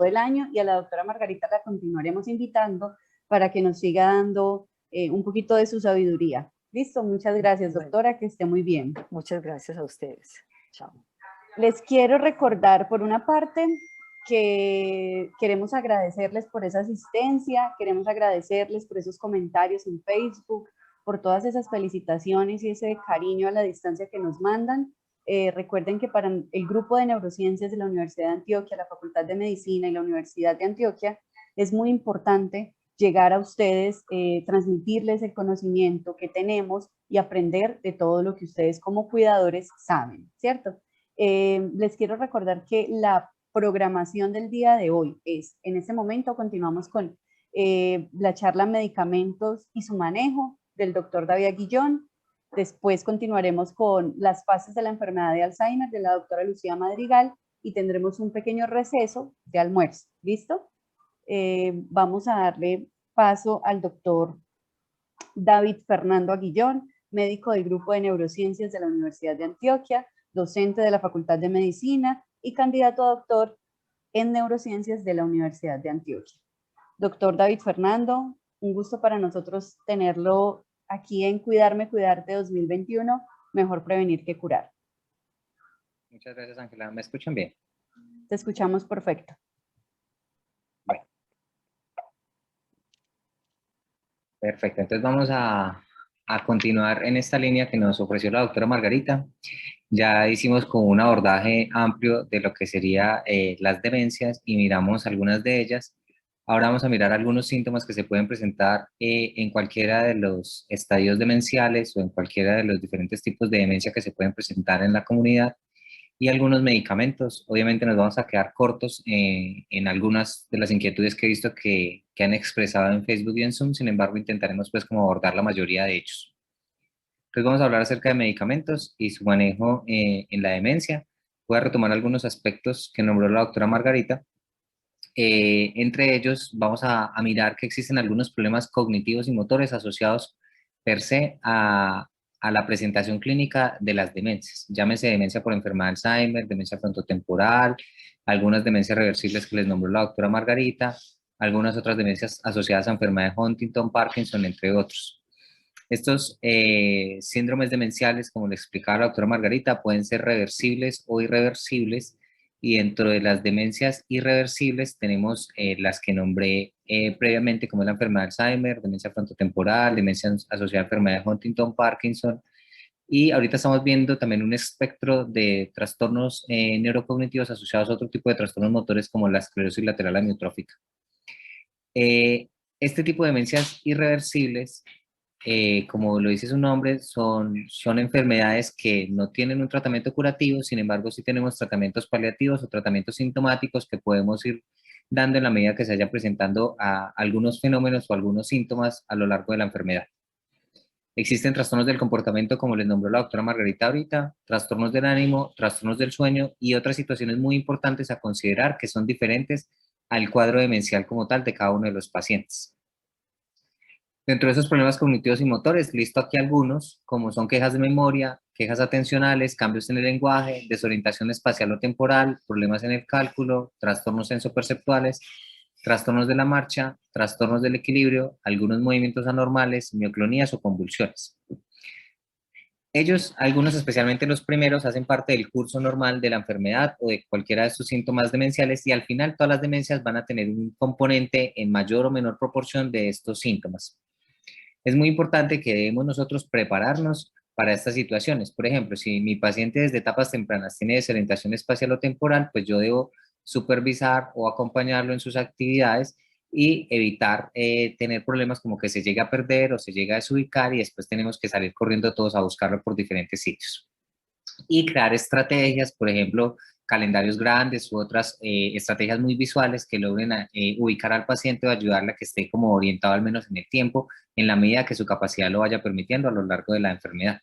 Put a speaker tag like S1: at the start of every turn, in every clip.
S1: el año, y a la doctora Margarita la continuaremos invitando para que nos siga dando un poquito de su sabiduría. Listo, muchas gracias, doctora,
S2: Bueno,
S1: que esté muy bien.
S2: muchas gracias a ustedes. Chao.
S1: Les quiero recordar, por una parte, que queremos agradecerles por esa asistencia, queremos agradecerles por esos comentarios en Facebook, por todas esas felicitaciones y ese cariño a la distancia que nos mandan. Recuerden que para el grupo de neurociencias de la Universidad de Antioquia, la Facultad de Medicina y la Universidad de Antioquia, es muy importante llegar a ustedes, transmitirles el conocimiento que tenemos y aprender de todo lo que ustedes como cuidadores saben, ¿cierto? Les quiero recordar que la programación del día de hoy es, en este momento continuamos con la charla Medicamentos y su manejo del doctor David Guillón. Después continuaremos con las fases de la enfermedad de Alzheimer de la doctora Lucía Madrigal y tendremos un pequeño receso de almuerzo. ¿Listo? Vamos a darle paso al doctor David Fernando Aguillón, médico del Grupo de Neurociencias de la Universidad de Antioquia, docente de la Facultad de Medicina y candidato a doctor en Neurociencias de la Universidad de Antioquia. Doctor David Fernando, un gusto para nosotros tenerlo aquí en Cuidarme, Cuidarte 2021, mejor prevenir que curar.
S3: Muchas gracias, Ángela. ¿Me escuchan bien?
S1: Te escuchamos perfecto.
S3: Bueno. Perfecto, entonces vamos a continuar en esta línea que nos ofreció la doctora Margarita. Ya hicimos como un abordaje amplio de lo que sería las demencias y miramos algunas de ellas. Ahora vamos a mirar algunos síntomas que se pueden presentar en cualquiera de los estadios demenciales o en cualquiera de los diferentes tipos de demencia que se pueden presentar en la comunidad y algunos medicamentos. Obviamente nos vamos a quedar cortos en algunas de las inquietudes que he visto que han expresado en Facebook y en Zoom, sin embargo intentaremos pues como abordar la mayoría de ellos. Entonces vamos a hablar acerca de medicamentos y su manejo en la demencia. Voy a retomar algunos aspectos que nombró la doctora Margarita. Entre ellos vamos a mirar que existen algunos problemas cognitivos y motores asociados per se a la presentación clínica de las demencias. Llámese demencia por enfermedad de Alzheimer, demencia frontotemporal, algunas demencias reversibles que les nombró la doctora Margarita, algunas otras demencias asociadas a enfermedad de Huntington, Parkinson, entre otros. Estos síndromes demenciales, como le explicaba la doctora Margarita, pueden ser reversibles o irreversibles, y dentro de las demencias irreversibles tenemos las que nombré previamente, como la enfermedad de Alzheimer, demencia frontotemporal, demencia asociada a enfermedad de Huntington, Parkinson, y ahorita estamos viendo también un espectro de trastornos neurocognitivos asociados a otro tipo de trastornos motores como la esclerosis lateral amiotrófica. Este tipo de demencias irreversibles, como lo dice su nombre, son enfermedades que no tienen un tratamiento curativo, sin embargo sí tenemos tratamientos paliativos o tratamientos sintomáticos que podemos ir dando en la medida que se vayan presentando a algunos fenómenos o algunos síntomas a lo largo de la enfermedad. Existen trastornos del comportamiento, como les nombró la doctora Margarita ahorita, trastornos del ánimo, trastornos del sueño y otras situaciones muy importantes a considerar que son diferentes al cuadro demencial como tal de cada uno de los pacientes. Dentro de esos problemas cognitivos y motores, listo aquí algunos, como son quejas de memoria, quejas atencionales, cambios en el lenguaje, desorientación espacial o temporal, problemas en el cálculo, trastornos sensoperceptuales, trastornos de la marcha, trastornos del equilibrio, algunos movimientos anormales, mioclonías o convulsiones. Ellos, algunos especialmente los primeros, hacen parte del curso normal de la enfermedad o de cualquiera de sus síntomas demenciales, y al final todas las demencias van a tener un componente en mayor o menor proporción de estos síntomas. Es muy importante que debemos nosotros prepararnos para estas situaciones. Por ejemplo, si mi paciente desde etapas tempranas tiene desorientación espacial o temporal, pues yo debo supervisar o acompañarlo en sus actividades y evitar tener problemas como que se llegue a perder o se llegue a desubicar y después tenemos que salir corriendo todos a buscarlo por diferentes sitios. Y crear estrategias, por ejemplo, calendarios grandes u otras estrategias muy visuales que logren ubicar al paciente o ayudarle a que esté como orientado al menos en el tiempo, en la medida que su capacidad lo vaya permitiendo a lo largo de la enfermedad.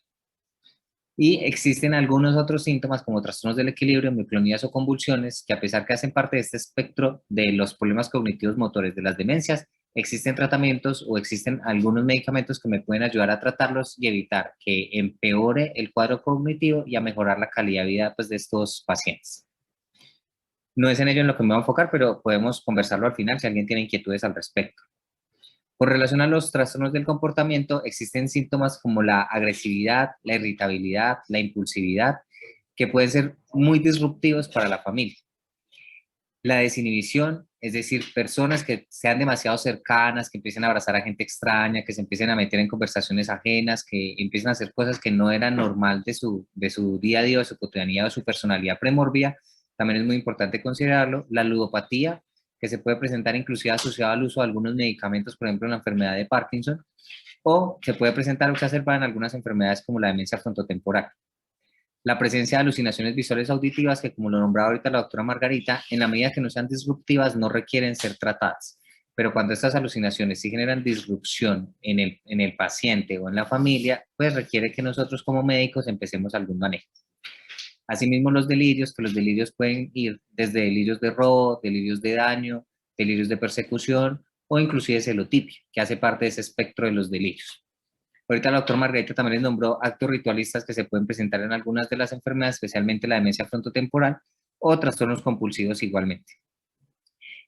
S3: Y existen algunos otros síntomas como trastornos del equilibrio, mioclonías o convulsiones, que a pesar que hacen parte de este espectro de los problemas cognitivos motores de las demencias, existen tratamientos o existen algunos medicamentos que me pueden ayudar a tratarlos y evitar que empeore el cuadro cognitivo y a mejorar la calidad de vida pues, de estos pacientes. No es en ello en lo que me voy a enfocar, pero podemos conversarlo al final si alguien tiene inquietudes al respecto. Con relación a los trastornos del comportamiento, existen síntomas como la agresividad, la irritabilidad, la impulsividad, que pueden ser muy disruptivos para la familia. La desinhibición, es decir, personas que sean demasiado cercanas, que empiecen a abrazar a gente extraña, que se empiecen a meter en conversaciones ajenas, que empiecen a hacer cosas que no eran normal de su día a día, de su cotidianidad, de su personalidad premórbida, también es muy importante considerarlo. La ludopatía, que se puede presentar inclusive asociada al uso de algunos medicamentos, por ejemplo, en la enfermedad de Parkinson, o se puede presentar o exacerbar en algunas enfermedades como la demencia frontotemporal. La presencia de alucinaciones visuales auditivas, que como lo nombraba ahorita la doctora Margarita, en la medida que no sean disruptivas, no requieren ser tratadas. Pero cuando estas alucinaciones sí generan disrupción en el paciente o en la familia, pues requiere que nosotros como médicos empecemos algún manejo. Asimismo, los delirios, que los delirios pueden ir desde delirios de robo, delirios de daño, delirios de persecución o inclusive celotipia, que hace parte de ese espectro de los delirios. Ahorita la doctora Margarita también les nombró actos ritualistas que se pueden presentar en algunas de las enfermedades, especialmente la demencia frontotemporal o trastornos compulsivos igualmente.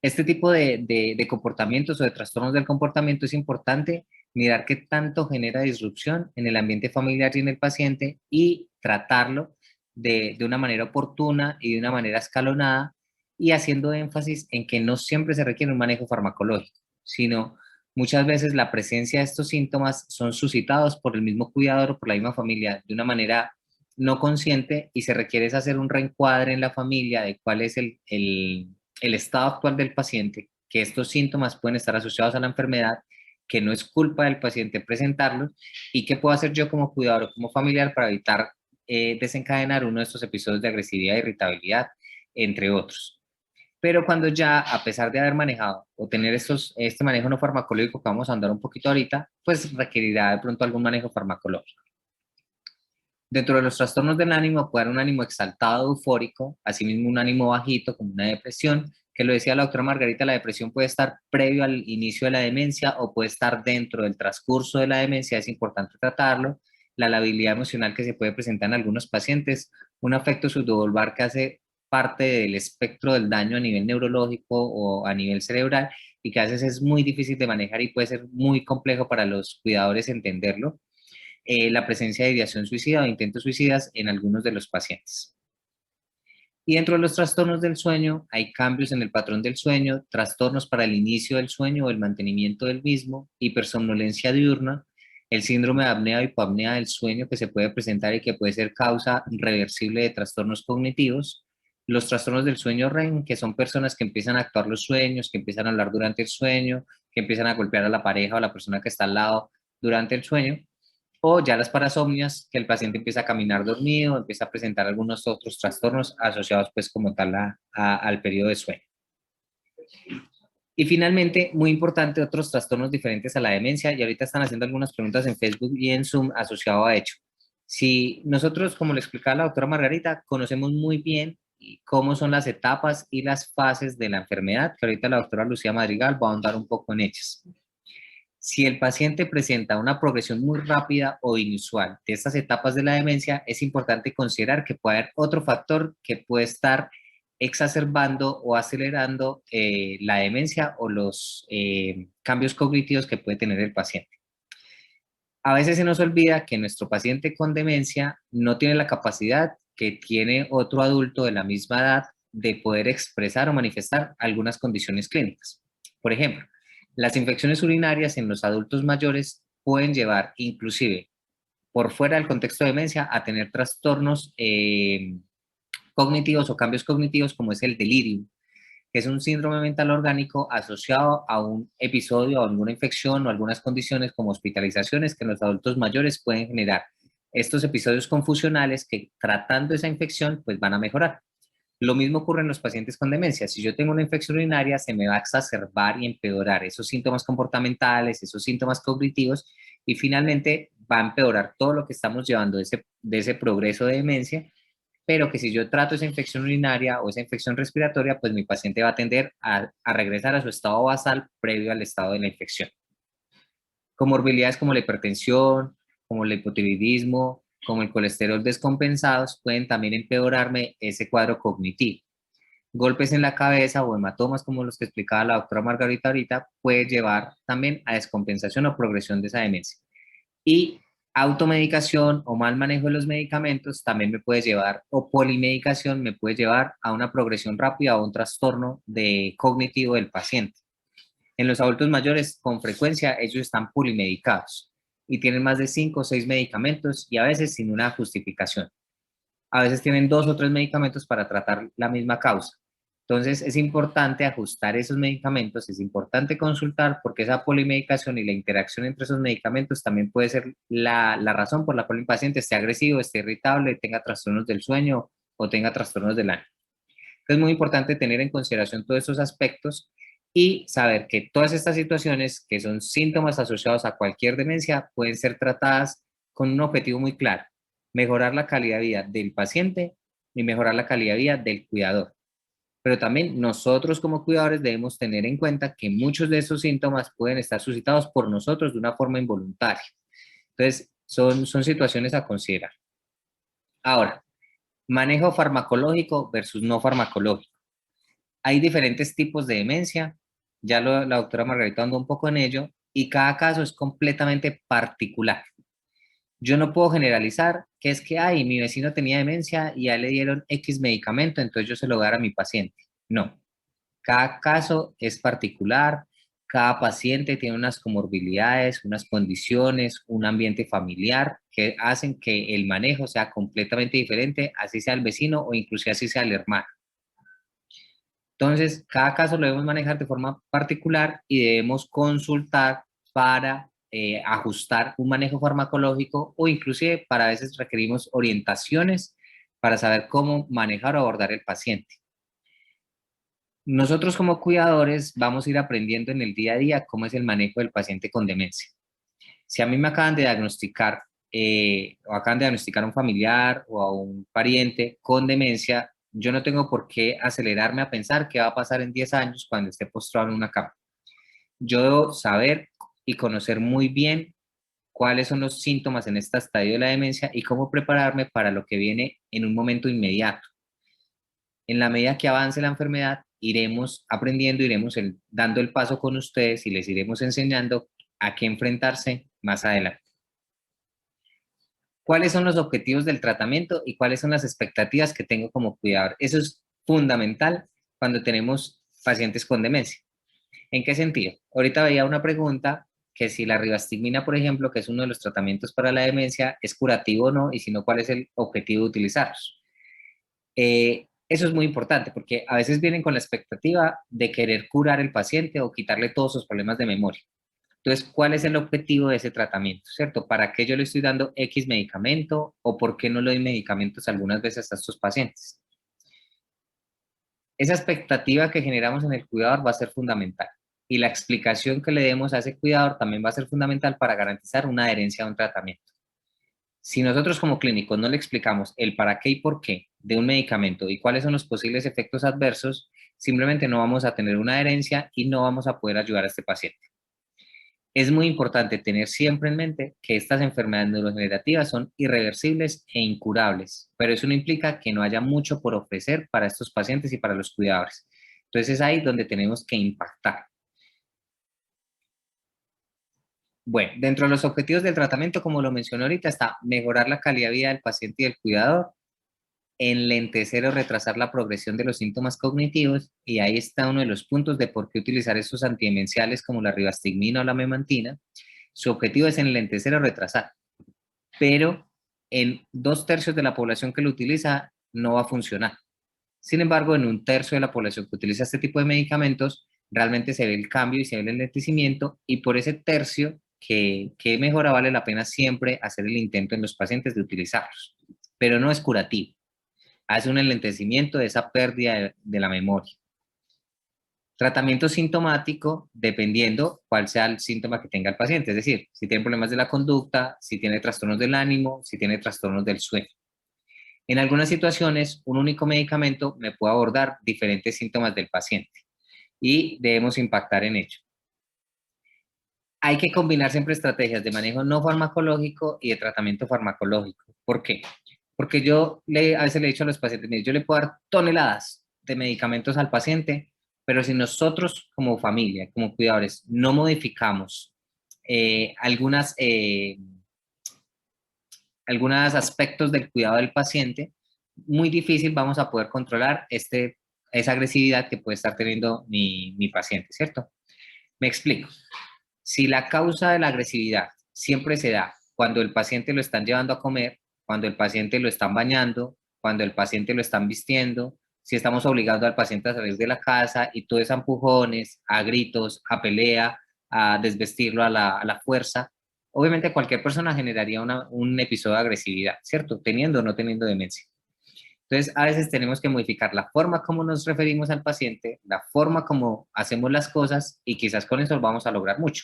S3: Este tipo de comportamientos o de trastornos del comportamiento es importante mirar qué tanto genera disrupción en el ambiente familiar y en el paciente y tratarlo de una manera oportuna y de una manera escalonada y haciendo énfasis en que no siempre se requiere un manejo farmacológico, sino muchas veces la presencia de estos síntomas son suscitados por el mismo cuidador o por la misma familia de una manera no consciente y se requiere hacer un reencuadre en la familia de cuál es el estado actual del paciente, que estos síntomas pueden estar asociados a la enfermedad, que no es culpa del paciente presentarlos y qué puedo hacer yo como cuidador o como familiar para evitar desencadenar uno de estos episodios de agresividad e irritabilidad, entre otros. Pero cuando ya, a pesar de haber manejado o tener este manejo no farmacológico que vamos a andar un poquito ahorita, pues requerirá de pronto algún manejo farmacológico. Dentro de los trastornos del ánimo puede haber un ánimo exaltado, eufórico, asimismo un ánimo bajito, como una depresión, que lo decía la doctora Margarita, la depresión puede estar previo al inicio de la demencia o puede estar dentro del transcurso de la demencia, es importante tratarlo. La labilidad emocional que se puede presentar en algunos pacientes, un afecto subdolvar que hace parte del espectro del daño a nivel neurológico o a nivel cerebral y que a veces es muy difícil de manejar y puede ser muy complejo para los cuidadores entenderlo. La presencia de ideación suicida o intentos suicidas en algunos de los pacientes. Y dentro de los trastornos del sueño hay cambios en el patrón del sueño, trastornos para el inicio del sueño o el mantenimiento del mismo, hipersomnolencia diurna, el síndrome de apnea o hipoapnea del sueño que se puede presentar y que puede ser causa reversible de trastornos cognitivos, los trastornos del sueño REM, que son personas que empiezan a actuar los sueños, que empiezan a hablar durante el sueño, que empiezan a golpear a la pareja o a la persona que está al lado durante el sueño, o ya las parasomnias, que el paciente empieza a caminar dormido, empieza a presentar algunos otros trastornos asociados pues como tal al periodo de sueño. Y finalmente, muy importante, otros trastornos diferentes a la demencia, y ahorita están haciendo algunas preguntas en Facebook y en Zoom asociado a hecho. Si nosotros, como le explicaba la doctora Margarita, conocemos muy bien cómo son las etapas y las fases de la enfermedad, que ahorita la doctora Lucía Madrigal va a ahondar un poco en ellas. Si el paciente presenta una progresión muy rápida o inusual de estas etapas de la demencia, es importante considerar que puede haber otro factor que puede estar exacerbando o acelerando la demencia o los cambios cognitivos que puede tener el paciente. A veces se nos olvida que nuestro paciente con demencia no tiene la capacidad que tiene otro adulto de la misma edad de poder expresar o manifestar algunas condiciones clínicas. Por ejemplo, las infecciones urinarias en los adultos mayores pueden llevar inclusive por fuera del contexto de demencia a tener trastornos cognitivos o cambios cognitivos como es el delirium, que es un síndrome mental orgánico asociado a un episodio o alguna infección o algunas condiciones como hospitalizaciones que en los adultos mayores pueden generar estos episodios confusionales que tratando esa infección pues van a mejorar. Lo mismo ocurre en los pacientes con demencia. Si yo tengo una infección urinaria, se me va a exacerbar y empeorar esos síntomas comportamentales, esos síntomas cognitivos, y finalmente va a empeorar todo lo que estamos llevando de ese progreso de demencia, pero que si yo trato esa infección urinaria o esa infección respiratoria, pues mi paciente va a tender a regresar a su estado basal previo al estado de la infección. Comorbilidades como la hipertensión, como el hipotiroidismo, como el colesterol descompensados, pueden también empeorarme ese cuadro cognitivo. golpes en la cabeza o hematomas como los que explicaba la doctora Margarita ahorita, puede llevar también a descompensación o progresión de esa demencia. Y automedicación o mal manejo de los medicamentos también me puede llevar, o polimedicación me puede llevar a una progresión rápida o un trastorno cognitivo del paciente. En los adultos mayores, con frecuencia, ellos están polimedicados y tienen más de 5 o 6 medicamentos y a veces sin una justificación. A veces tienen 2 o 3 medicamentos para tratar la misma causa. Entonces, es importante ajustar esos medicamentos, es importante consultar porque esa polimedicación y la interacción entre esos medicamentos también puede ser la razón por la cual el paciente esté agresivo, esté irritable, tenga trastornos del sueño o tenga trastornos del ánimo. Es muy importante tener en consideración todos esos aspectos y saber que todas estas situaciones, que son síntomas asociados a cualquier demencia, pueden ser tratadas con un objetivo muy claro: mejorar la calidad de vida del paciente y mejorar la calidad de vida del cuidador. Pero también nosotros como cuidadores debemos tener en cuenta que muchos de esos síntomas pueden estar suscitados por nosotros de una forma involuntaria. Entonces, son situaciones a considerar. Ahora, manejo farmacológico versus no farmacológico. Hay diferentes tipos de demencia, ya la doctora Margarita andó un poco en ello, y cada caso es completamente particular. Yo no puedo generalizar que es que, ay, mi vecino tenía demencia y ya le dieron X medicamento, entonces yo se lo voy a dar a mi paciente. No, cada caso es particular, cada paciente tiene unas comorbilidades, unas condiciones, un ambiente familiar que hacen que el manejo sea completamente diferente, así sea el vecino o inclusive así sea el hermano. Entonces, cada caso lo debemos manejar de forma particular y debemos consultar para ajustar un manejo farmacológico o inclusive para a veces requerimos orientaciones para saber cómo manejar o abordar el paciente. Nosotros como cuidadores vamos a ir aprendiendo en el día a día cómo es el manejo del paciente con demencia. Si a mí me acaban de diagnosticar o acaban de diagnosticar a un familiar o a un pariente con demencia, yo no tengo por qué acelerarme a pensar qué va a pasar en 10 años cuando esté postrado en una cama. Yo debo saber y conocer muy bien cuáles son los síntomas en este estadio de la demencia y cómo prepararme para lo que viene en un momento inmediato. En la medida que avance la enfermedad, iremos aprendiendo, iremos dando el paso con ustedes y les iremos enseñando a qué enfrentarse más adelante. ¿Cuáles son los objetivos del tratamiento y cuáles son las expectativas que tengo como cuidador? Eso es fundamental cuando tenemos pacientes con demencia. ¿En qué sentido? Ahorita veía una pregunta que si la rivastigmina, por ejemplo, que es uno de los tratamientos para la demencia, es curativo o no, y si no, ¿cuál es el objetivo de utilizarlos? Eso es muy importante porque a veces vienen con la expectativa de querer curar al paciente o quitarle todos sus problemas de memoria. Entonces, ¿cuál es el objetivo de ese tratamiento? ¿Cierto? ¿Para qué yo le estoy dando X medicamento o por qué no le doy medicamentos algunas veces a estos pacientes? Esa expectativa que generamos en el cuidador va a ser fundamental y la explicación que le demos a ese cuidador también va a ser fundamental para garantizar una adherencia a un tratamiento. Si nosotros como clínicos no le explicamos el para qué y por qué de un medicamento y cuáles son los posibles efectos adversos, simplemente no vamos a tener una adherencia y no vamos a poder ayudar a este paciente. Es muy importante tener siempre en mente que estas enfermedades neurodegenerativas son irreversibles e incurables, pero eso no implica que no haya mucho por ofrecer para estos pacientes y para los cuidadores. Entonces es ahí donde tenemos que impactar. Bueno, dentro de los objetivos del tratamiento, como lo mencioné ahorita, está mejorar la calidad de vida del paciente y del cuidador, enlentecer o retrasar la progresión de los síntomas cognitivos, y ahí está uno de los puntos de por qué utilizar estos antidemenciales como la rivastigmina o la memantina. Su objetivo es enlentecer o retrasar, pero en 2/3 de la población que lo utiliza no va a funcionar. Sin embargo, en 1/3 de la población que utiliza este tipo de medicamentos, realmente se ve el cambio y se ve el enlentecimiento, y por ese tercio que mejora vale la pena siempre hacer el intento en los pacientes de utilizarlos, pero no es curativo. Hace un enlentecimiento de esa pérdida de la memoria. Tratamiento sintomático dependiendo cuál sea el síntoma que tenga el paciente, es decir, si tiene problemas de la conducta, si tiene trastornos del ánimo, si tiene trastornos del sueño. En algunas situaciones, un único medicamento me puede abordar diferentes síntomas del paciente y debemos impactar en ello. Hay que combinar siempre estrategias de manejo no farmacológico y de tratamiento farmacológico. ¿Por qué? Porque a veces le he dicho a los pacientes, mire, yo le puedo dar toneladas de medicamentos al paciente, pero si nosotros como familia, como cuidadores, no modificamos algunos aspectos del cuidado del paciente, muy difícil vamos a poder controlar esa agresividad que puede estar teniendo mi paciente, ¿cierto? Me explico. Si la causa de la agresividad siempre se da cuando el paciente lo están llevando a comer, cuando el paciente lo están bañando, cuando el paciente lo están vistiendo, si estamos obligando al paciente a salir de la casa y todo es a empujones, a gritos, a pelea, a desvestirlo a la fuerza, obviamente cualquier persona generaría un episodio de agresividad, ¿cierto? Teniendo o no teniendo demencia. Entonces, a veces tenemos que modificar la forma como nos referimos al paciente, la forma como hacemos las cosas y quizás con eso vamos a lograr mucho.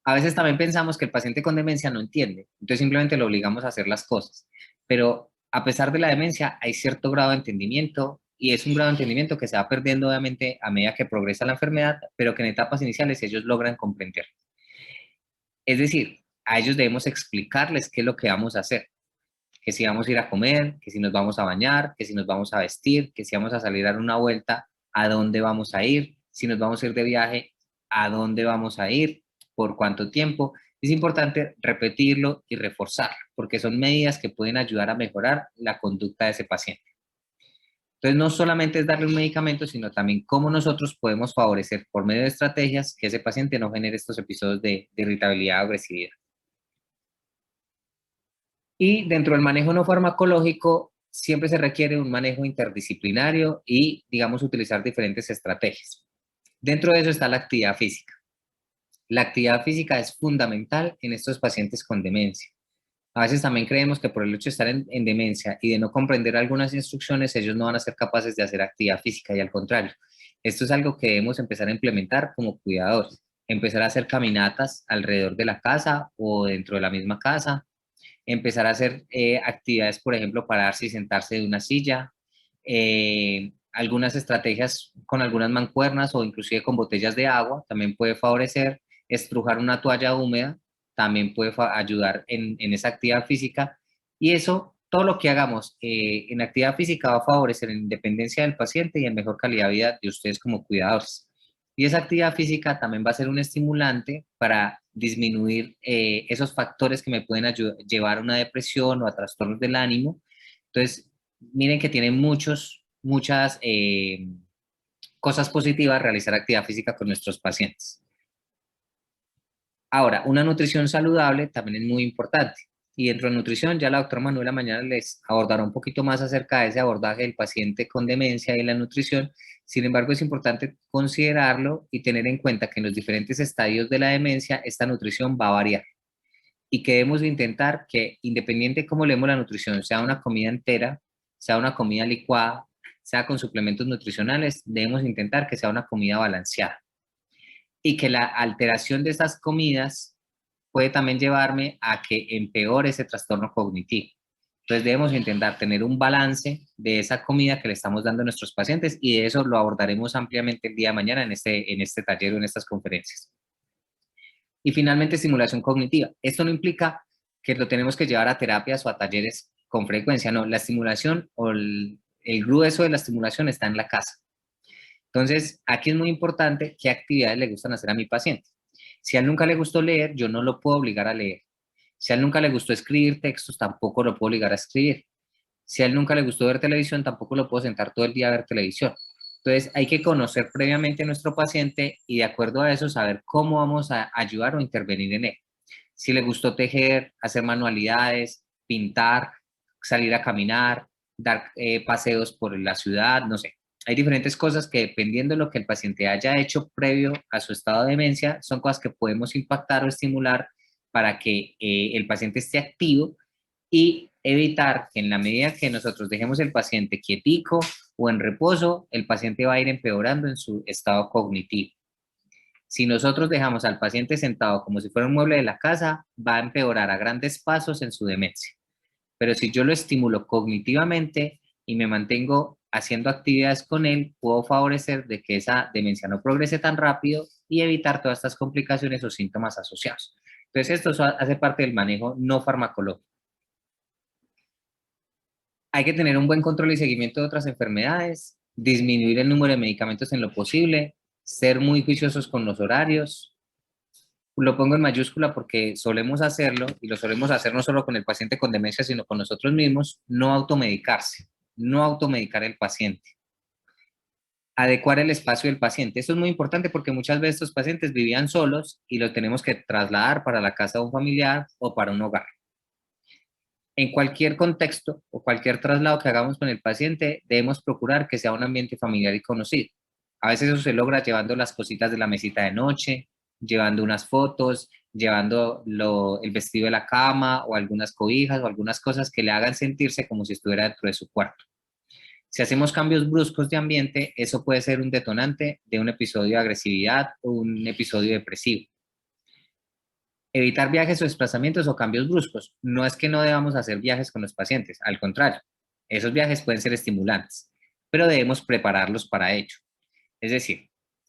S3: A veces también pensamos que el paciente con demencia no entiende, entonces simplemente lo obligamos a hacer las cosas. Pero a pesar de la demencia, hay cierto grado de entendimiento y es un grado de entendimiento que se va perdiendo obviamente a medida que progresa la enfermedad, pero que en etapas iniciales ellos logran comprender. Es decir, a ellos debemos explicarles qué es lo que vamos a hacer, que si vamos a ir a comer, que si nos vamos a bañar, que si nos vamos a vestir, que si vamos a salir a dar una vuelta, a dónde vamos a ir, si nos vamos a ir de viaje, a dónde vamos a ir, por cuánto tiempo. Es importante repetirlo y reforzarlo, porque son medidas que pueden ayudar a mejorar la conducta de ese paciente. Entonces, no solamente es darle un medicamento, sino también cómo nosotros podemos favorecer por medio de estrategias que ese paciente no genere estos episodios de irritabilidad o agresividad. Y dentro del manejo no farmacológico, siempre se requiere un manejo interdisciplinario y, digamos, utilizar diferentes estrategias. Dentro de eso está la actividad física. La actividad física es fundamental en estos pacientes con demencia. A veces también creemos que por el hecho de estar en demencia y de no comprender algunas instrucciones, ellos no van a ser capaces de hacer actividad física y al contrario. Esto es algo que debemos empezar a implementar como cuidadores. Empezar a hacer caminatas alrededor de la casa o dentro de la misma casa, empezar a hacer actividades, por ejemplo, pararse y sentarse de una silla, algunas estrategias con algunas mancuernas o inclusive con botellas de agua también puede favorecer, estrujar una toalla húmeda también puede ayudar en esa actividad física y eso, todo lo que hagamos en actividad física va a favorecer la independencia del paciente y en mejor calidad de vida de ustedes como cuidadores. Y esa actividad física también va a ser un estimulante para disminuir esos factores que me pueden llevar a una depresión o a trastornos del ánimo. Entonces, miren que tiene muchas cosas positivas realizar actividad física con nuestros pacientes. Ahora, una nutrición saludable también es muy importante. Y dentro de nutrición, ya la doctora Manuela mañana les abordará un poquito más acerca de ese abordaje del paciente con demencia y la nutrición. Sin embargo, es importante considerarlo y tener en cuenta que en los diferentes estadios de la demencia, esta nutrición va a variar. Y que debemos intentar que, independiente de cómo leemos la nutrición, sea una comida entera, sea una comida licuada, sea con suplementos nutricionales, debemos intentar que sea una comida balanceada. Y que la alteración de esas comidas puede también llevarme a que empeore ese trastorno cognitivo. Entonces debemos intentar tener un balance de esa comida que le estamos dando a nuestros pacientes y de eso lo abordaremos ampliamente el día de mañana en este taller o en estas conferencias. Y finalmente, estimulación cognitiva. Esto no implica que lo tenemos que llevar a terapias o a talleres con frecuencia, no. La estimulación o el grueso de la estimulación está en la casa. Entonces, aquí es muy importante qué actividades le gustan hacer a mi paciente. Si a él nunca le gustó leer, yo no lo puedo obligar a leer. Si a él nunca le gustó escribir textos, tampoco lo puedo obligar a escribir. Si a él nunca le gustó ver televisión, tampoco lo puedo sentar todo el día a ver televisión. Entonces, hay que conocer previamente a nuestro paciente y de acuerdo a eso saber cómo vamos a ayudar o intervenir en él. Si le gustó tejer, hacer manualidades, pintar, salir a caminar, dar paseos por la ciudad, no sé. Hay diferentes cosas que dependiendo de lo que el paciente haya hecho previo a su estado de demencia, son cosas que podemos impactar o estimular para que el paciente esté activo y evitar que en la medida que nosotros dejemos el paciente quietico o en reposo, el paciente va a ir empeorando en su estado cognitivo. Si nosotros dejamos al paciente sentado como si fuera un mueble de la casa, va a empeorar a grandes pasos en su demencia. Pero si yo lo estimulo cognitivamente y me mantengo haciendo actividades con él, puedo favorecer de que esa demencia no progrese tan rápido y evitar todas estas complicaciones o síntomas asociados. Entonces, esto hace parte del manejo no farmacológico. Hay que tener un buen control y seguimiento de otras enfermedades, disminuir el número de medicamentos en lo posible, ser muy juiciosos con los horarios. Lo pongo en mayúscula porque solemos hacerlo, y lo solemos hacer no solo con el paciente con demencia, sino con nosotros mismos, no automedicarse, no automedicar el paciente. Adecuar el espacio del paciente. Esto es muy importante porque muchas veces estos pacientes vivían solos y los tenemos que trasladar para la casa de un familiar o para un hogar. En cualquier contexto o cualquier traslado que hagamos con el paciente, debemos procurar que sea un ambiente familiar y conocido. A veces eso se logra llevando las cositas de la mesita de noche, llevando unas fotos, llevando el vestido de la cama o algunas cobijas o algunas cosas que le hagan sentirse como si estuviera dentro de su cuarto. Si hacemos cambios bruscos de ambiente, eso puede ser un detonante de un episodio de agresividad o un episodio depresivo. Evitar viajes o desplazamientos o cambios bruscos. No es que no debamos hacer viajes con los pacientes, al contrario, esos viajes pueden ser estimulantes, pero debemos prepararlos para ello. Es decir,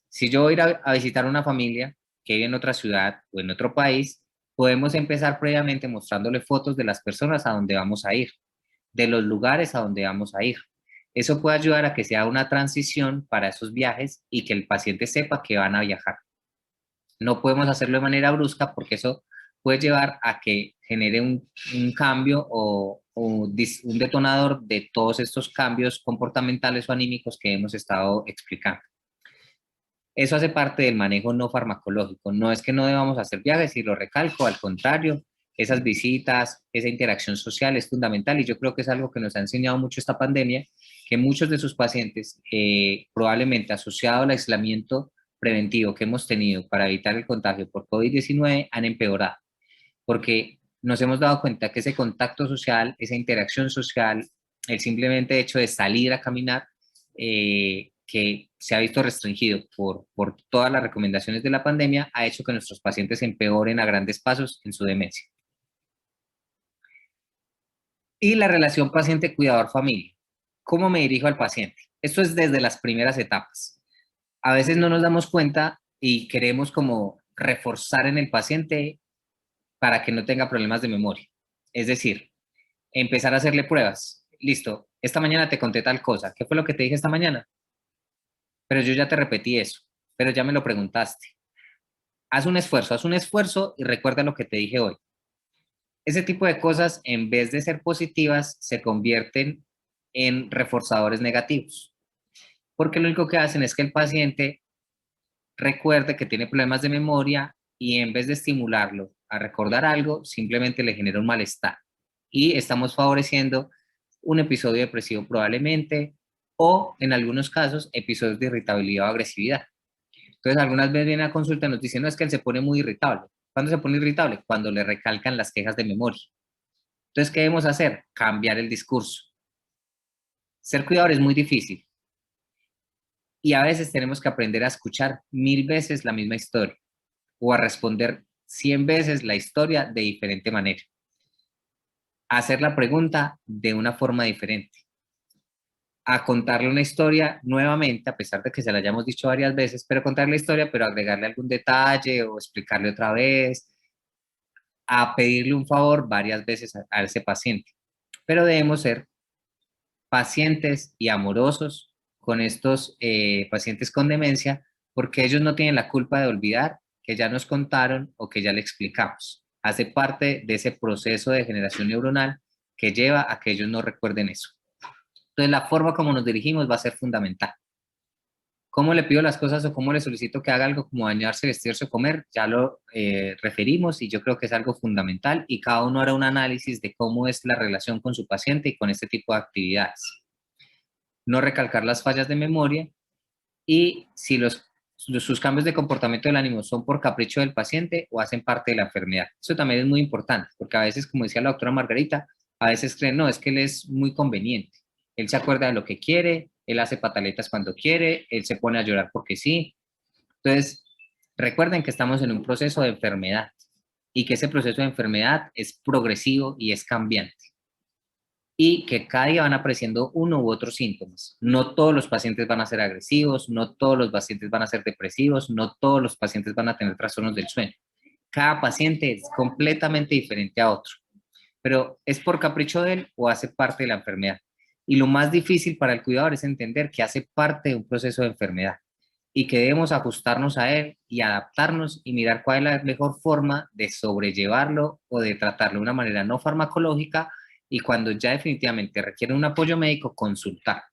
S3: si yo voy a ir a visitar una familia que vive en otra ciudad o en otro país, podemos empezar previamente mostrándole fotos de las personas a donde vamos a ir, de los lugares a donde vamos a ir. Eso puede ayudar a que sea una transición para esos viajes y que el paciente sepa que van a viajar. No podemos hacerlo de manera brusca porque eso puede llevar a que genere un cambio o un detonador de todos estos cambios comportamentales o anímicos que hemos estado explicando. Eso hace parte del manejo no farmacológico. No es que no debamos hacer viajes, y lo recalco, al contrario, esas visitas, esa interacción social es fundamental y yo creo que es algo que nos ha enseñado mucho esta pandemia, que muchos de sus pacientes, probablemente asociado al aislamiento preventivo que hemos tenido para evitar el contagio por COVID-19, han empeorado, porque nos hemos dado cuenta que ese contacto social, esa interacción social, el simplemente hecho de salir a caminar, que se ha visto restringido por todas las recomendaciones de la pandemia, ha hecho que nuestros pacientes empeoren a grandes pasos en su demencia. Y la relación paciente-cuidador-familia. ¿Cómo me dirijo al paciente? Esto es desde las primeras etapas. A veces no nos damos cuenta y queremos como reforzar en el paciente para que no tenga problemas de memoria. Es decir, empezar a hacerle pruebas. Listo, esta mañana te conté tal cosa. ¿Qué fue lo que te dije esta mañana? Pero yo ya te repetí eso, pero ya me lo preguntaste. Haz un esfuerzo y recuerda lo que te dije hoy. Ese tipo de cosas, en vez de ser positivas, se convierten en reforzadores negativos, porque lo único que hacen es que el paciente recuerde que tiene problemas de memoria y en vez de estimularlo a recordar algo, simplemente le genera un malestar. Y estamos favoreciendo un episodio depresivo probablemente, o en algunos casos, episodios de irritabilidad o agresividad. Entonces, algunas veces viene a consulta y nos dicen, no, es que él se pone muy irritable. ¿Cuándo se pone irritable? Cuando le recalcan las quejas de memoria. Entonces, ¿qué debemos hacer? Cambiar el discurso. Ser cuidador es muy difícil. Y a veces tenemos que aprender a escuchar 1000 veces la misma historia o a responder 100 veces la historia de diferente manera. Hacer la pregunta de una forma diferente. A contarle una historia nuevamente, a pesar de que se la hayamos dicho varias veces, pero contarle la historia, pero agregarle algún detalle o explicarle otra vez, a pedirle un favor varias veces a ese paciente. Pero debemos ser pacientes y amorosos con estos pacientes con demencia, porque ellos no tienen la culpa de olvidar que ya nos contaron o que ya le explicamos. Hace parte de ese proceso de generación neuronal que lleva a que ellos no recuerden eso. Entonces, la forma como nos dirigimos va a ser fundamental. ¿Cómo le pido las cosas o cómo le solicito que haga algo como bañarse, vestirse o comer? Ya lo referimos y yo creo que es algo fundamental y cada uno hará un análisis de cómo es la relación con su paciente y con este tipo de actividades. No recalcar las fallas de memoria y si sus cambios de comportamiento del ánimo son por capricho del paciente o hacen parte de la enfermedad. Eso también es muy importante porque a veces, como decía la doctora Margarita, a veces creen, no, es que él es muy conveniente. Él se acuerda de lo que quiere, él hace pataletas cuando quiere, él se pone a llorar porque sí. Entonces, recuerden que estamos en un proceso de enfermedad y que ese proceso de enfermedad es progresivo y es cambiante. Y que cada día van apareciendo uno u otros síntomas. No todos los pacientes van a ser agresivos, no todos los pacientes van a ser depresivos, no todos los pacientes van a tener trastornos del sueño. Cada paciente es completamente diferente a otro, pero ¿es por capricho de él o hace parte de la enfermedad? Y lo más difícil para el cuidador es entender que hace parte de un proceso de enfermedad y que debemos ajustarnos a él y adaptarnos y mirar cuál es la mejor forma de sobrellevarlo o de tratarlo de una manera no farmacológica, y cuando ya definitivamente requiere un apoyo médico, consultar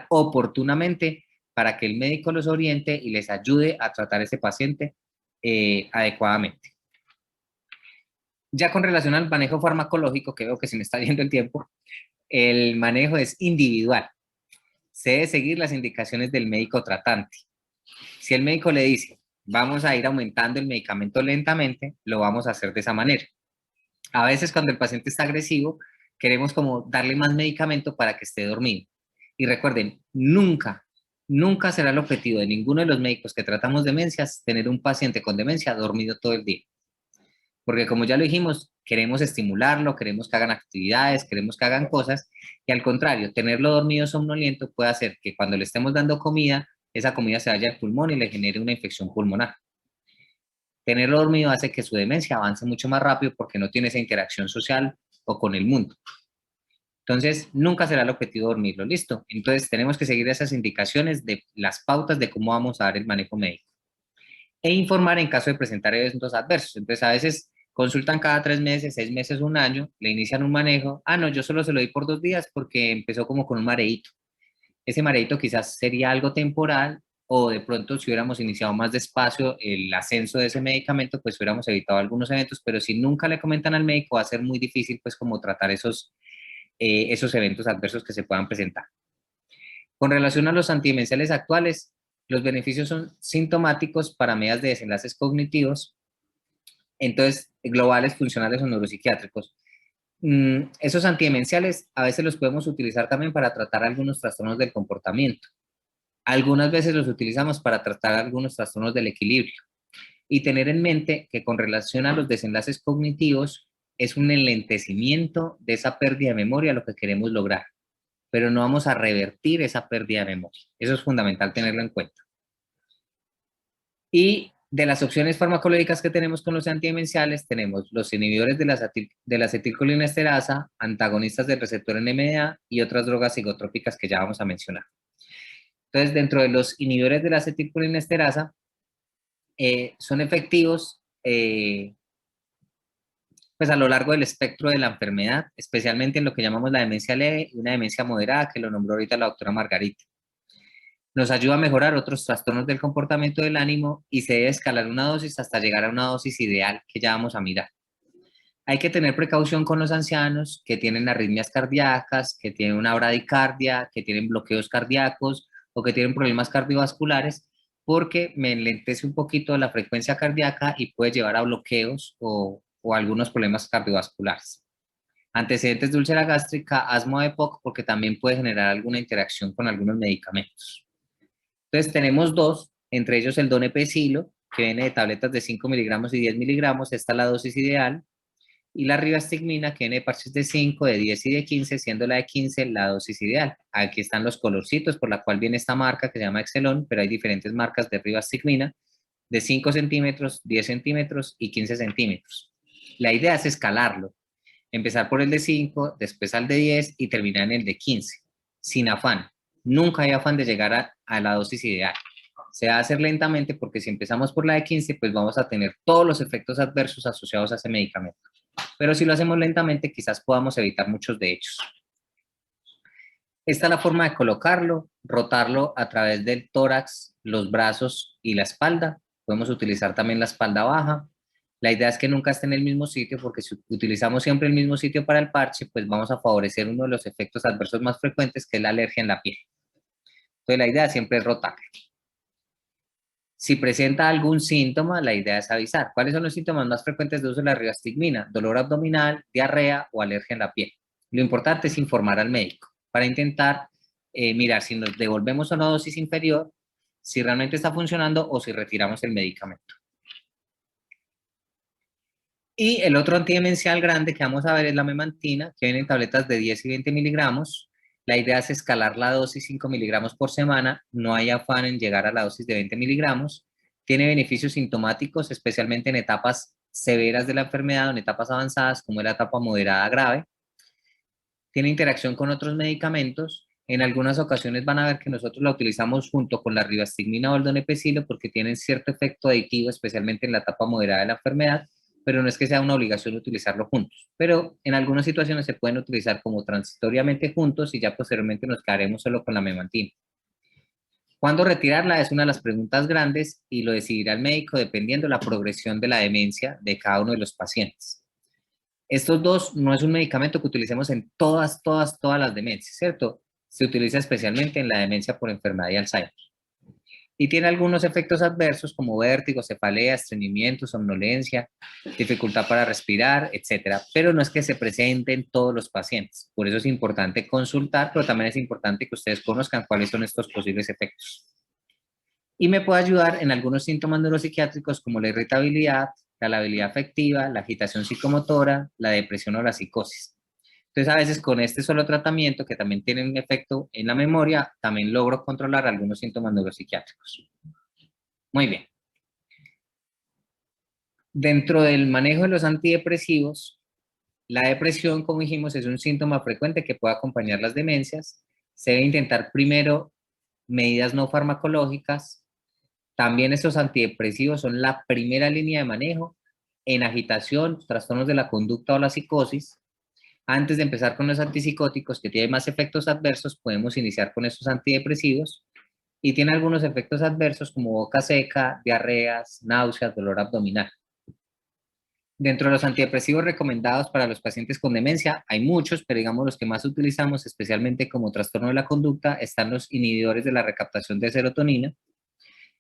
S3: oportunamente para que el médico los oriente y les ayude a tratar a ese paciente adecuadamente. Ya con relación al manejo farmacológico, que veo que se me está yendo el tiempo, el manejo es individual. Se debe seguir las indicaciones del médico tratante. Si el médico le dice, vamos a ir aumentando el medicamento lentamente, lo vamos a hacer de esa manera. A veces cuando el paciente está agresivo, queremos como darle más medicamento para que esté dormido. Y recuerden, nunca será el objetivo de ninguno de los médicos que tratamos demencias tener un paciente con demencia dormido todo el día. Porque como ya lo dijimos, queremos estimularlo, queremos que hagan actividades, queremos que hagan cosas, y al contrario, tenerlo dormido somnoliento puede hacer que cuando le estemos dando comida, esa comida se vaya al pulmón y le genere una infección pulmonar. Tenerlo dormido hace que su demencia avance mucho más rápido porque no tiene esa interacción social o con el mundo. Entonces, nunca será el objetivo dormirlo, ¿listo? Entonces, tenemos que seguir esas indicaciones de las pautas de cómo vamos a dar el manejo médico. E informar en caso de presentar eventos adversos. Entonces, a veces consultan cada 3 meses, 6 meses, un año, le inician un manejo. Ah, no, yo solo se lo di por 2 días porque empezó como con un mareíto. Ese mareíto quizás sería algo temporal, o de pronto si hubiéramos iniciado más despacio el ascenso de ese medicamento, pues hubiéramos evitado algunos eventos, pero si nunca le comentan al médico va a ser muy difícil pues como tratar esos eventos adversos que se puedan presentar. Con relación a los antidemenciales actuales, los beneficios son sintomáticos para medidas de desenlaces cognitivos, entonces globales, funcionales o neuropsiquiátricos. Esos antidemenciales a veces los podemos utilizar también para tratar algunos trastornos del comportamiento. Algunas veces los utilizamos para tratar algunos trastornos del equilibrio. Y tener en mente que con relación a los desenlaces cognitivos es un enlentecimiento de esa pérdida de memoria lo que queremos lograr, pero no vamos a revertir esa pérdida de memoria. Eso es fundamental tenerlo en cuenta. Y de las opciones farmacológicas que tenemos con los antidemenciales, tenemos los inhibidores de la acetilcolinesterasa, antagonistas del receptor NMDA y otras drogas psicotrópicas que ya vamos a mencionar. Entonces, dentro de los inhibidores de la acetilcolinesterasa, son efectivos pues a lo largo del espectro de la enfermedad, especialmente en lo que llamamos la demencia leve y una demencia moderada, que lo nombró ahorita la doctora Margarita. Nos ayuda a mejorar otros trastornos del comportamiento del ánimo y se debe escalar una dosis hasta llegar a una dosis ideal que ya vamos a mirar. Hay que tener precaución con los ancianos que tienen arritmias cardíacas, que tienen una bradicardia, que tienen bloqueos cardíacos o que tienen problemas cardiovasculares, porque me enlentece un poquito la frecuencia cardíaca y puede llevar a bloqueos o algunos problemas cardiovasculares. Antecedentes de úlcera gástrica, asma o EPOC, porque también puede generar alguna interacción con algunos medicamentos. Entonces tenemos dos, entre ellos el donepezilo, que viene de tabletas de 5 miligramos y 10 miligramos, esta es la dosis ideal, y la rivastigmina, que viene de parches de 5, de 10 y de 15, siendo la de 15 la dosis ideal. Aquí están los colorcitos por la cual viene esta marca que se llama Excelon, pero hay diferentes marcas de rivastigmina, de 5 centímetros, 10 centímetros y 15 centímetros. La idea es escalarlo, empezar por el de 5, después al de 10 y terminar en el de 15, sin afán. Nunca hay afán de llegar a la dosis ideal. Se va a hacer lentamente porque si empezamos por la de 15, pues vamos a tener todos los efectos adversos asociados a ese medicamento. Pero si lo hacemos lentamente, quizás podamos evitar muchos de ellos. Esta es la forma de colocarlo, rotarlo a través del tórax, los brazos y la espalda. Podemos utilizar también la espalda baja. La idea es que nunca esté en el mismo sitio, porque si utilizamos siempre el mismo sitio para el parche, pues vamos a favorecer uno de los efectos adversos más frecuentes, que es la alergia en la piel. Entonces la idea siempre es rotarlo. Si presenta algún síntoma, la idea es avisar. ¿Cuáles son los síntomas más frecuentes de uso de la rivastigmina? Dolor abdominal, diarrea o alergia en la piel. Lo importante es informar al médico para intentar mirar si nos devolvemos a una dosis inferior, si realmente está funcionando o si retiramos el medicamento. Y el otro antidemencial grande que vamos a ver es la memantina, que viene en tabletas de 10 y 20 miligramos. La idea es escalar la dosis 5 miligramos por semana. No hay afán en llegar a la dosis de 20 miligramos. Tiene beneficios sintomáticos, especialmente en etapas severas de la enfermedad o en etapas avanzadas, como en la etapa moderada grave. tiene interacción con otros medicamentos. En algunas ocasiones van a ver que nosotros la utilizamos junto con la rivastigmina o el donepezilo porque tienen cierto efecto aditivo, especialmente en la etapa moderada de la enfermedad, pero no es que sea una obligación utilizarlo juntos. Pero en algunas situaciones se pueden utilizar como transitoriamente juntos y ya posteriormente nos quedaremos solo con la memantina. ¿Cuándo retirarla? Es una de las preguntas grandes y lo decidirá el médico dependiendo de la progresión de la demencia de cada uno de los pacientes. Estos dos no es un medicamento que utilicemos en todas las demencias, ¿cierto? Se utiliza especialmente en la demencia por enfermedad de Alzheimer. Y tiene algunos efectos adversos como vértigo, cefalea, estreñimiento, somnolencia, dificultad para respirar, etcétera. Pero no es que se presente en todos los pacientes. Por eso es importante consultar, pero también es importante que ustedes conozcan cuáles son estos posibles efectos. Y me puede ayudar en algunos síntomas neuropsiquiátricos como la irritabilidad, la labilidad afectiva, la agitación psicomotora, la depresión o la psicosis. Entonces, a veces con este solo tratamiento, que también tiene un efecto en la memoria, también logro controlar algunos síntomas neuropsiquiátricos. Muy bien. Dentro del manejo de los antidepresivos, la depresión, como dijimos, es un síntoma frecuente que puede acompañar las demencias. Se debe intentar primero medidas no farmacológicas. También estos antidepresivos son la primera línea de manejo en agitación, trastornos de la conducta o la psicosis. Antes de empezar con los antipsicóticos, que tienen más efectos adversos, podemos iniciar con estos antidepresivos y tiene algunos efectos adversos como boca seca, diarreas, náuseas, dolor abdominal. Dentro de los antidepresivos recomendados para los pacientes con demencia, hay muchos, pero digamos los que más utilizamos, especialmente como trastorno de la conducta, están los inhibidores de la recaptación de serotonina,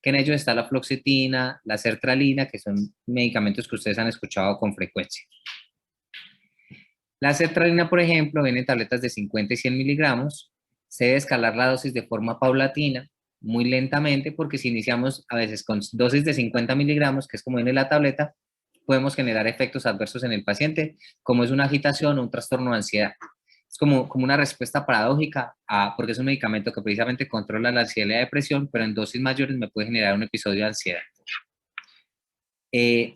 S3: que en ellos está la fluoxetina, la sertralina, que son medicamentos que ustedes han escuchado con frecuencia. La sertralina, por ejemplo, viene en tabletas de 50 y 100 miligramos. Se debe escalar la dosis de forma paulatina, muy lentamente, porque si iniciamos a veces con dosis de 50 miligramos, que es como viene la tableta, podemos generar efectos adversos en el paciente, como es una agitación o un trastorno de ansiedad. Es como una respuesta paradójica, porque es un medicamento que precisamente controla la ansiedad y la depresión, pero en dosis mayores me puede generar un episodio de ansiedad.